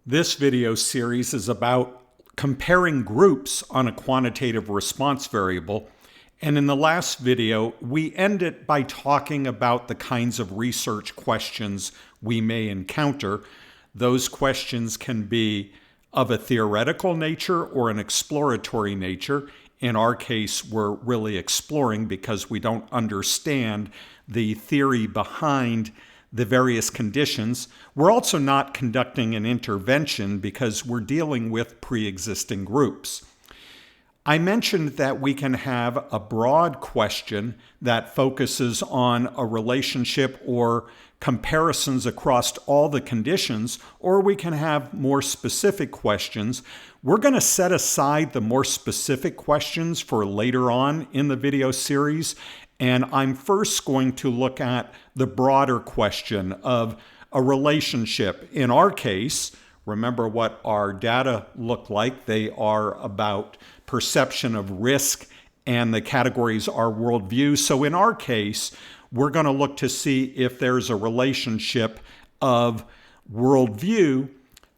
This video series is about comparing groups on a quantitative response variable. And in the last video, we ended by talking about the kinds of research questions we may encounter. Those questions can be of a theoretical nature or an exploratory nature. In our case, we're really exploring because we don't understand the theory behind the various conditions. We're also not conducting an intervention because we're dealing with pre-existing groups. I mentioned that we can have a broad question that focuses on a relationship or comparisons across all the conditions, or we can have more specific questions. We're going to set aside the more specific questions for later on in the video series, and I'm first going to look at the broader question of a relationship. In our case, remember what our data look like. They are about perception of risk, and the categories are worldview. So in our case, we're going to look to see if there's a relationship of worldview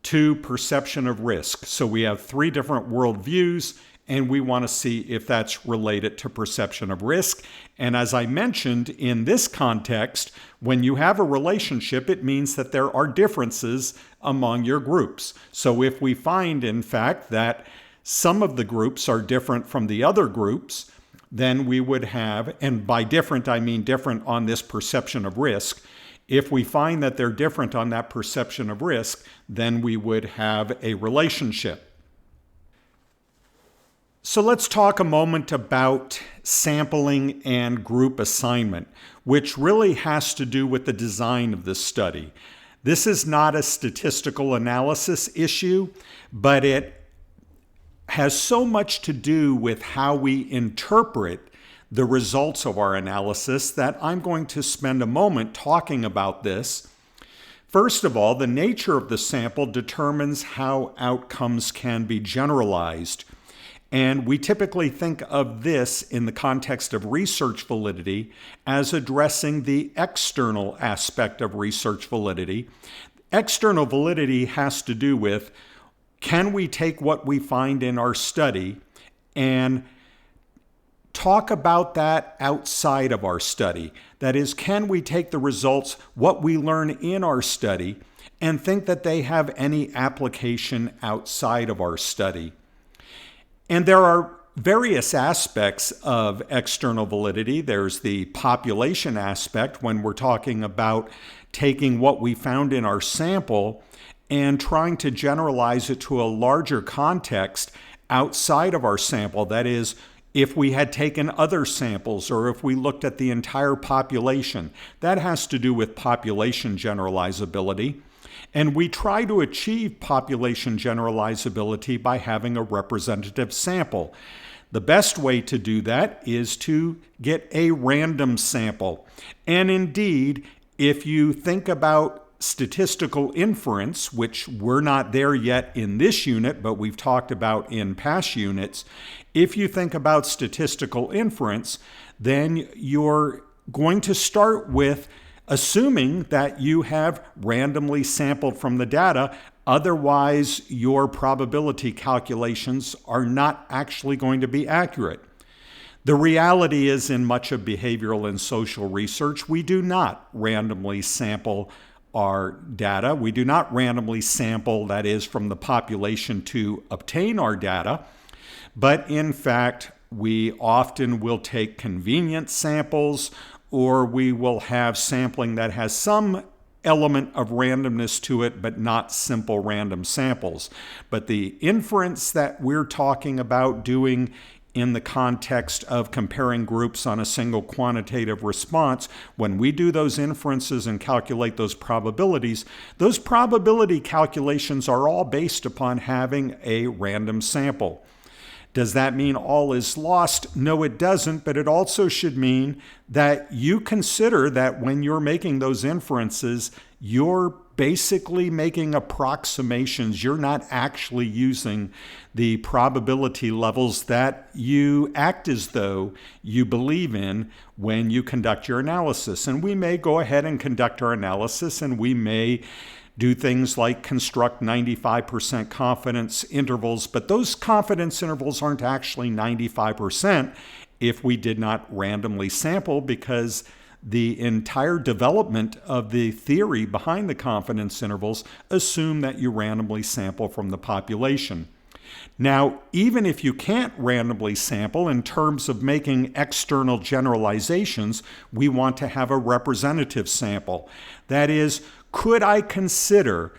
to perception of risk. So we have three different worldviews, and we want to see if that's related to perception of risk. And as I mentioned, in this context, when you have a relationship, it means that there are differences among your groups. So if we find, in fact, that some of the groups are different from the other groups, then we would have, and by different, I mean different on this perception of risk. If we find that they're different on that perception of risk, then we would have a relationship. So let's talk a moment about sampling and group assignment, which really has to do with the design of this study. This is not a statistical analysis issue, but it has so much to do with how we interpret the results of our analysis that I'm going to spend a moment talking about this. First of all, the nature of the sample determines how outcomes can be generalized. And we typically think of this in the context of research validity as addressing the external aspect of research validity. External validity has to do with, can we take what we find in our study and talk about that outside of our study? That is, can we take the results, what we learn in our study, and think that they have any application outside of our study? And there are various aspects of external validity. There's the population aspect when we're talking about taking what we found in our sample and trying to generalize it to a larger context outside of our sample. That is, if we had taken other samples or if we looked at the entire population, that has to do with population generalizability. And we try to achieve population generalizability by having a representative sample. The best way to do that is to get a random sample. And indeed, if you think about statistical inference, which we're not there yet in this unit, but we've talked about in past units, if you think about statistical inference, then you're going to start with assuming that you have randomly sampled from the data. Otherwise, your probability calculations are not actually going to be accurate. The reality is, in much of behavioral and social research, we do not randomly sample our data. We do not randomly sample, that is, from the population to obtain our data. But in fact, we often will take convenient samples, or we will have sampling that has some element of randomness to it, but not simple random samples. But the inference that we're talking about doing in the context of comparing groups on a single quantitative response, when we do those inferences and calculate those probabilities, those probability calculations are all based upon having a random sample. Does that mean all is lost? No, it doesn't, but it also should mean that you consider that when you're making those inferences, you're basically making approximations. You're not actually using the probability levels that you act as though you believe in when you conduct your analysis. And we may go ahead and conduct our analysis, and we may do things like construct 95% confidence intervals, but those confidence intervals aren't actually 95% if we did not randomly sample, because the entire development of the theory behind the confidence intervals assume that you randomly sample from the population. Now, even if you can't randomly sample, in terms of making external generalizations, we want to have a representative sample. That is, could I consider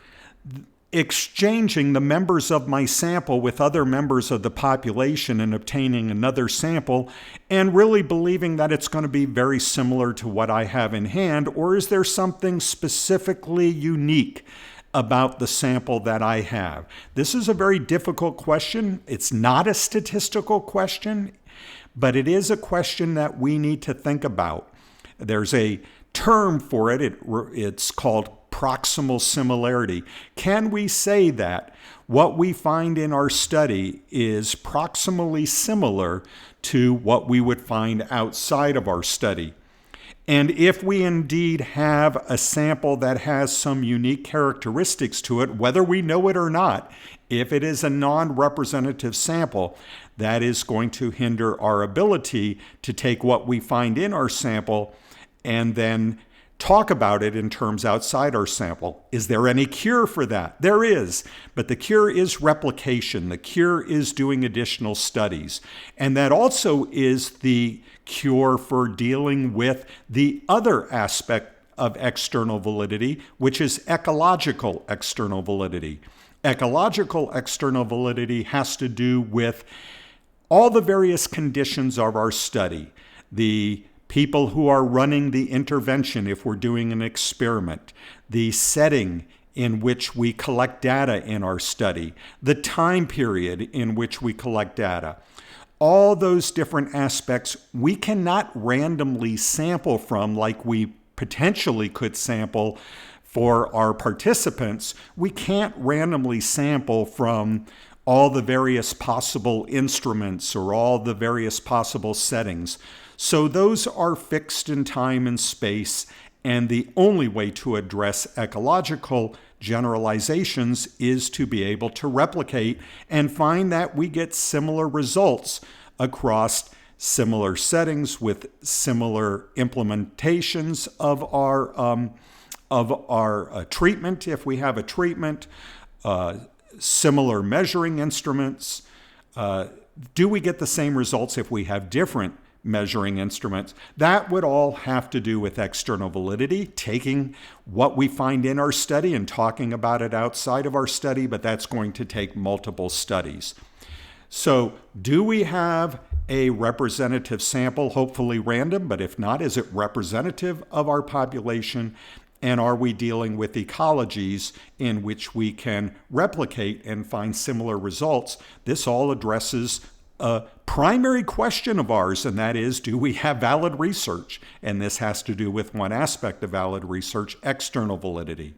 exchanging the members of my sample with other members of the population and obtaining another sample, and really believing that it's going to be very similar to what I have in hand? Or is there something specifically unique about the sample that I have? This is a very difficult question. It's not a statistical question, but it is a question that we need to think about. There's a term for it. It's called proximal similarity. Can we say that what we find in our study is proximally similar to what we would find outside of our study? And if we indeed have a sample that has some unique characteristics to it, whether we know it or not, if it is a non-representative sample, that is going to hinder our ability to take what we find in our sample and then talk about it in terms outside our sample. Is there any cure for that? There is, but the cure is replication. The cure is doing additional studies. And that also is the cure for dealing with the other aspect of external validity, which is ecological external validity. Ecological external validity has to do with all the various conditions of our study. The people who are running the intervention if we're doing an experiment, the setting in which we collect data in our study, the time period in which we collect data. All those different aspects we cannot randomly sample from like we potentially could sample for our participants. We can't randomly sample from all the various possible instruments or all the various possible settings. So those are fixed in time and space, and the only way to address ecological generalizations is to be able to replicate and find that we get similar results across similar settings with similar implementations of our treatment, if we have a treatment, similar measuring instruments. Do we get the same results if we have different measuring instruments? That would all have to do with external validity, taking what we find in our study and talking about it outside of our study, but that's going to take multiple studies. So do we have a representative sample, hopefully random, but if not, is it representative of our population? And are we dealing with ecologies in which we can replicate and find similar results? This all addresses a primary question of ours, and that is, do we have valid research? And this has to do with one aspect of valid research, external validity.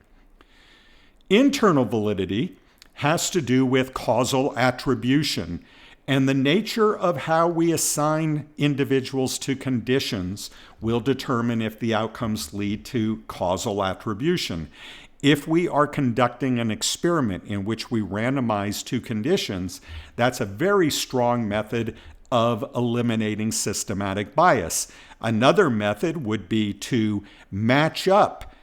Internal validity has to do with causal attribution, and the nature of how we assign individuals to conditions will determine if the outcomes lead to causal attribution. If we are conducting an experiment in which we randomize two conditions, that's a very strong method of eliminating systematic bias. Another method would be to match up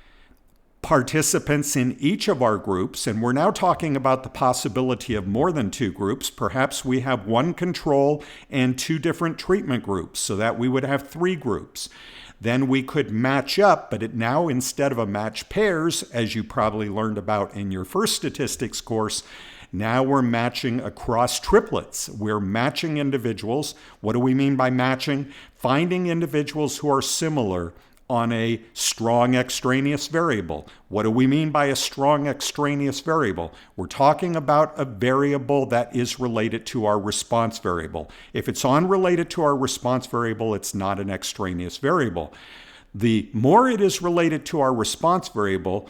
participants in each of our groups, and we're now talking about the possibility of more than two groups. Perhaps we have one control and two different treatment groups, so that we would have three groups. Then we could match up, but now instead of a match pairs, as you probably learned about in your first statistics course, now we're matching across triplets. We're matching individuals. What do we mean by matching? Finding individuals who are similar on a strong extraneous variable. What do we mean by a strong extraneous variable? We're talking about a variable that is related to our response variable. If it's unrelated to our response variable, it's not an extraneous variable. The more it is related to our response variable,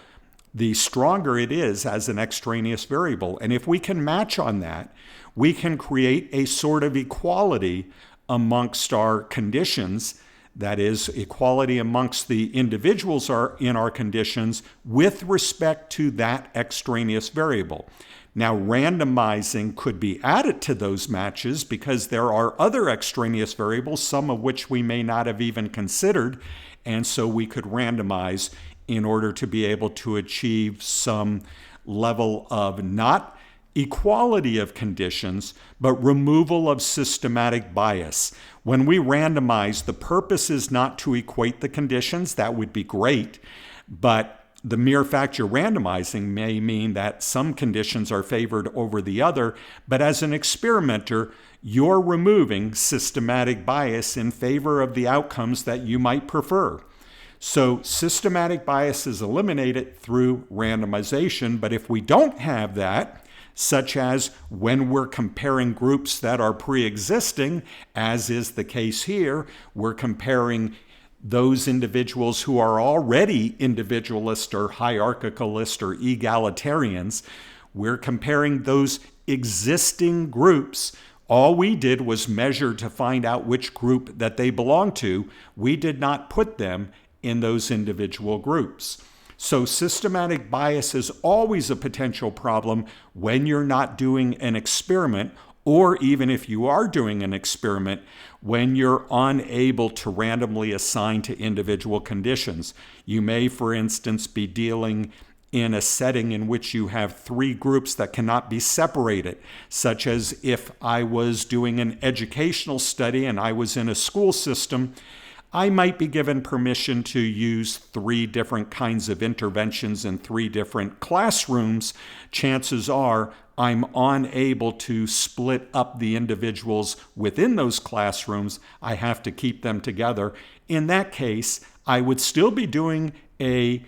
the stronger it is as an extraneous variable. And if we can match on that, we can create a sort of equality amongst our conditions that is, equality amongst the individuals in our conditions with respect to that extraneous variable. Now, randomizing could be added to those matches because there are other extraneous variables, some of which we may not have even considered, and so we could randomize in order to be able to achieve some level of not equality of conditions, but removal of systematic bias. When we randomize, the purpose is not to equate the conditions. That would be great, but the mere fact you're randomizing may mean that some conditions are favored over the other, but as an experimenter, you're removing systematic bias in favor of the outcomes that you might prefer. So systematic bias is eliminated through randomization, but if we don't have that, such as when we're comparing groups that are pre-existing, as is the case here, we're comparing those individuals who are already individualist or hierarchicalist or egalitarians. We're comparing those existing groups. All we did was measure to find out which group that they belong to. We did not put them in those individual groups. So systematic bias is always a potential problem when you're not doing an experiment, or even if you are doing an experiment, when you're unable to randomly assign to individual conditions. You may, for instance, be dealing in a setting in which you have three groups that cannot be separated, such as if I was doing an educational study and I was in a school system, I might be given permission to use three different kinds of interventions in three different classrooms. Chances are I'm unable to split up the individuals within those classrooms. I have to keep them together. In that case, I would still be doing an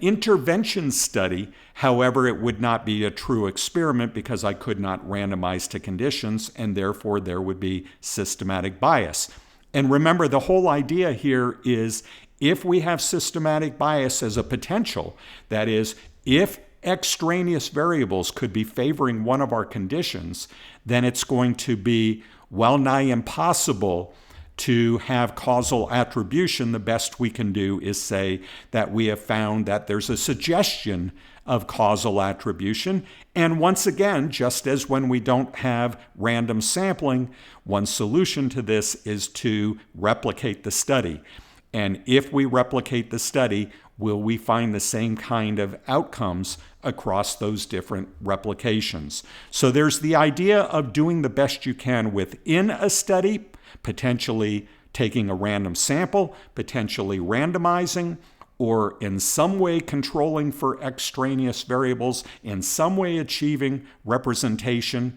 intervention study. However, it would not be a true experiment because I could not randomize to conditions, and therefore there would be systematic bias. And remember, the whole idea here is if we have systematic bias as a potential, that is, if extraneous variables could be favoring one of our conditions, then it's going to be well nigh impossible to have causal attribution. The best we can do is say that we have found that there's a suggestion of causal attribution. And once again, just as when we don't have random sampling, one solution to this is to replicate the study. And if we replicate the study, will we find the same kind of outcomes across those different replications? So there's the idea of doing the best you can within a study, potentially taking a random sample, potentially randomizing, or in some way controlling for extraneous variables, in some way achieving representation.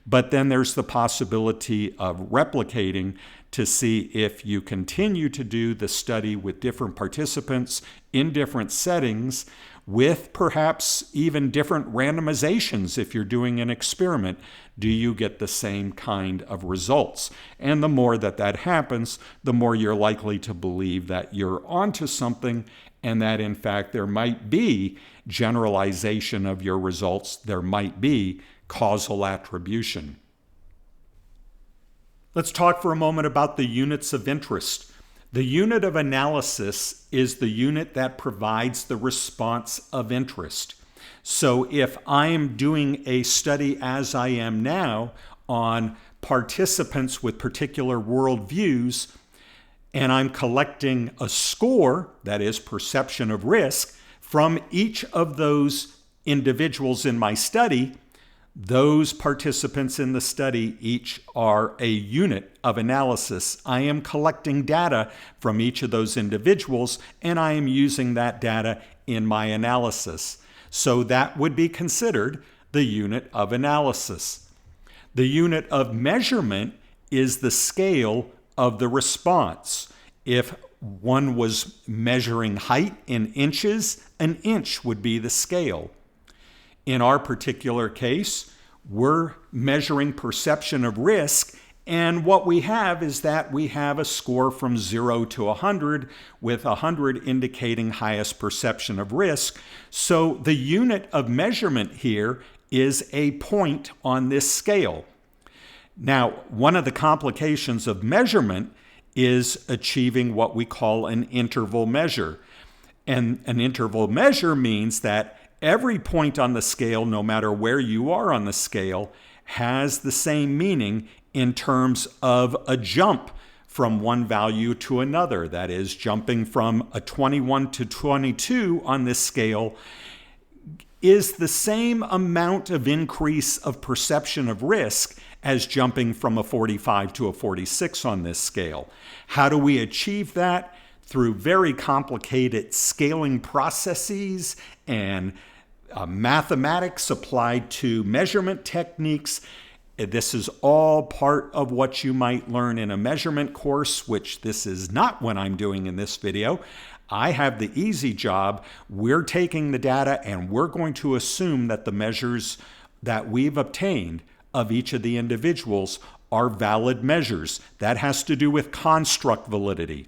But then there's the possibility of replicating to see if you continue to do the study with different participants in different settings, with perhaps even different randomizations. If you're doing an experiment, do you get the same kind of results? And the more that happens, the more you're likely to believe that you're onto something and that in fact there might be generalization of your results, there might be causal attribution. Let's talk for a moment about the units of interest. The unit of analysis is the unit that provides the response of interest. So if I am doing a study as I am now on participants with particular worldviews, and I'm collecting a score, that is perception of risk, from each of those individuals in my study, those participants in the study each are a unit of analysis. I am collecting data from each of those individuals, and I am using that data in my analysis. So that would be considered the unit of analysis. The unit of measurement is the scale of the response. If one was measuring height in inches, an inch would be the scale. In our particular case, we're measuring perception of risk, and what we have is that we have a score from 0 to 100, with 100 indicating highest perception of risk. So the unit of measurement here is a point on this scale. Now, one of the complications of measurement is achieving what we call an interval measure. And an interval measure means that every point on the scale, no matter where you are on the scale, has the same meaning in terms of a jump from one value to another. That is, jumping from a 21 to 22 on this scale is the same amount of increase of perception of risk as jumping from a 45 to a 46 on this scale. How do we achieve that? Through very complicated scaling processes and mathematics applied to measurement techniques. This is all part of what you might learn in a measurement course, which this is not what I'm doing in this video. I have the easy job. We're taking the data and we're going to assume that the measures that we've obtained of each of the individuals are valid measures. That has to do with construct validity.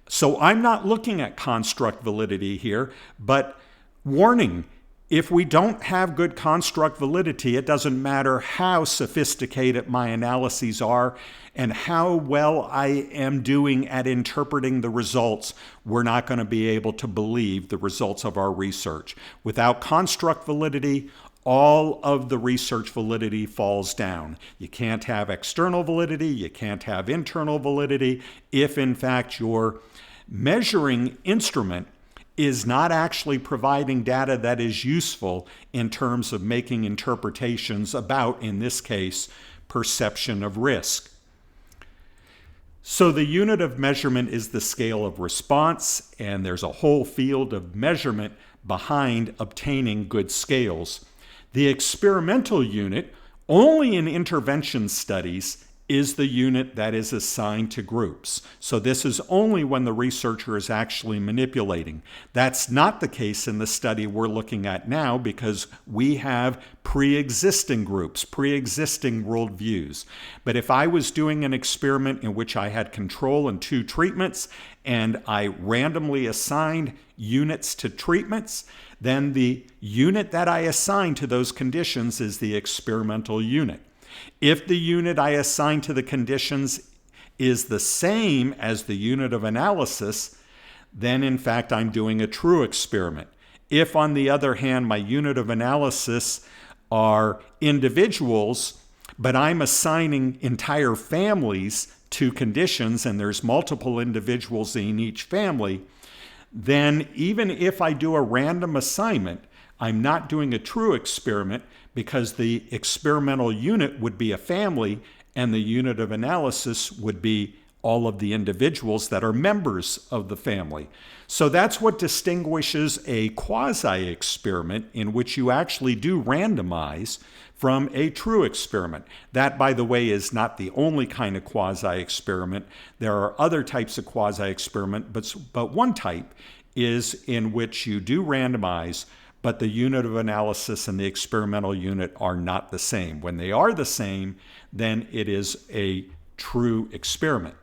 So I'm not looking at construct validity here, but warning, if we don't have good construct validity, it doesn't matter how sophisticated my analyses are and how well I am doing at interpreting the results, we're not going to be able to believe the results of our research. Without construct validity, all of the research validity falls down. You can't have external validity, you can't have internal validity if in fact your measuring instrument is not actually providing data that is useful in terms of making interpretations about, in this case, perception of risk. So the unit of measurement is the scale of response, and there's a whole field of measurement behind obtaining good scales. The experimental unit, only in intervention studies, is the unit that is assigned to groups. So this is only when the researcher is actually manipulating. That's not the case in the study we're looking at now because we have pre-existing groups, pre-existing worldviews. But if I was doing an experiment in which I had control and 2 treatments and I randomly assigned units to treatments, then the unit that I assign to those conditions is the experimental unit. If the unit I assign to the conditions is the same as the unit of analysis, then in fact I'm doing a true experiment. If, on the other hand, my unit of analysis are individuals, but I'm assigning entire families to conditions and there's multiple individuals in each family, then even if I do a random assignment, I'm not doing a true experiment because the experimental unit would be a family and the unit of analysis would be all of the individuals that are members of the family. So that's what distinguishes a quasi-experiment in which you actually do randomize from a true experiment. That, by the way, is not the only kind of quasi-experiment. There are other types of quasi-experiment, but one type is in which you do randomize, but the unit of analysis and the experimental unit are not the same. When they are the same, then it is a true experiment.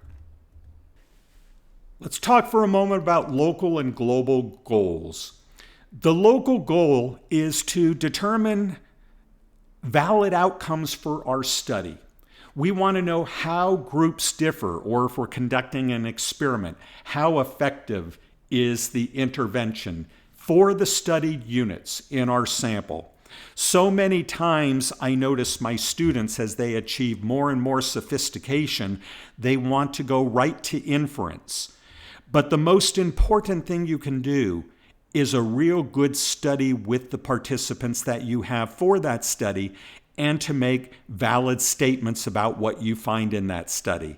Let's talk for a moment about local and global goals. The local goal is to determine valid outcomes for our study. We want to know how groups differ, or if we're conducting an experiment, how effective is the intervention for the studied units in our sample. So many times I notice my students, as they achieve more and more sophistication, they want to go right to inference. But the most important thing you can do is a real good study with the participants that you have for that study and to make valid statements about what you find in that study.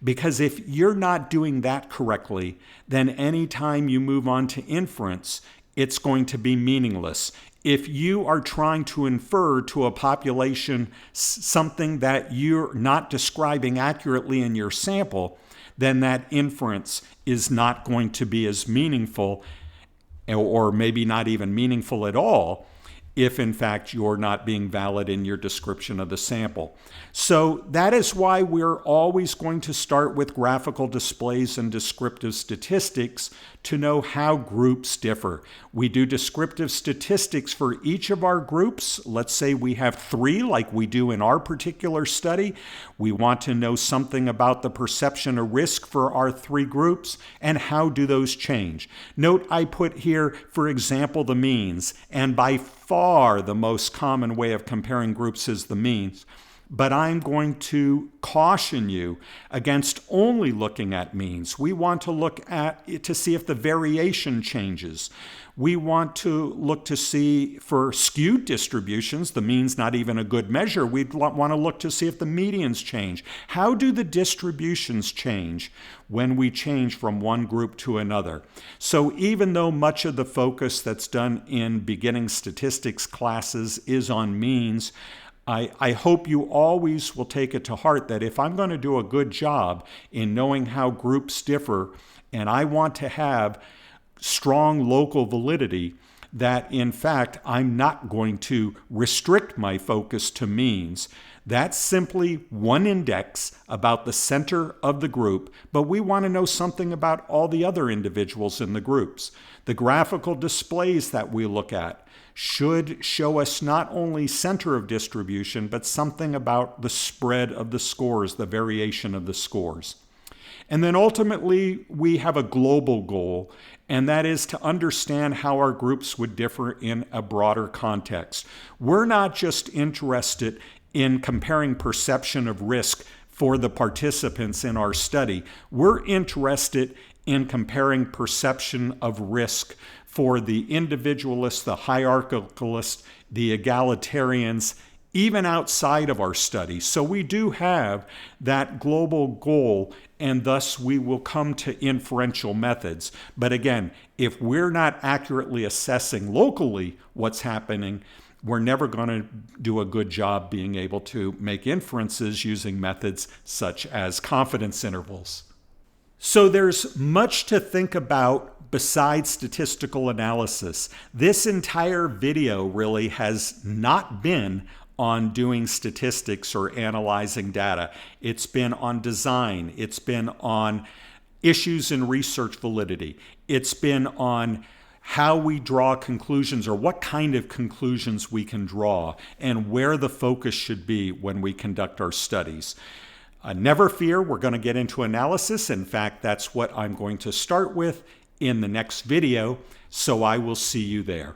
Because if you're not doing that correctly, then anytime you move on to inference, it's going to be meaningless. If you are trying to infer to a population something that you're not describing accurately in your sample, then that inference is not going to be as meaningful, or maybe not even meaningful at all, if in fact you're not being valid in your description of the sample. So that is why we're always going to start with graphical displays and descriptive statistics to know how groups differ. We do descriptive statistics for each of our groups. Let's say we have 3 like we do in our particular study. We want to know something about the perception of risk for our 3 groups and how do those change. Note I put here, for example, the means, and by far the most common way of comparing groups is the means. But I'm going to caution you against only looking at means. We want to look at it to see if the variation changes. We want to look to see for skewed distributions, the mean's not even a good measure. We'd want to look to see if the medians change. How do the distributions change when we change from one group to another? So even though much of the focus that's done in beginning statistics classes is on means, I hope you always will take it to heart that if I'm going to do a good job in knowing how groups differ, and I want to have strong local validity, that in fact I'm not going to restrict my focus to means. That's simply one index about the center of the group, but we want to know something about all the other individuals in the groups. The graphical displays that we look at should show us not only center of distribution, but something about the spread of the scores, the variation of the scores. And then ultimately, we have a global goal, and that is to understand how our groups would differ in a broader context. We're not just interested in comparing perception of risk for the participants in our study. We're interested in comparing perception of risk for the individualists, the hierarchicalists, the egalitarians, even outside of our study. So we do have that global goal, and thus we will come to inferential methods. But again, if we're not accurately assessing locally what's happening, we're never going to do a good job being able to make inferences using methods such as confidence intervals. So there's much to think about besides statistical analysis. This entire video really has not been on doing statistics or analyzing data. It's been on design. It's been on issues in research validity. It's been on how we draw conclusions or what kind of conclusions we can draw and where the focus should be when we conduct our studies. Never fear, we're going to get into analysis. In fact, that's what I'm going to start with in the next video, so I will see you there.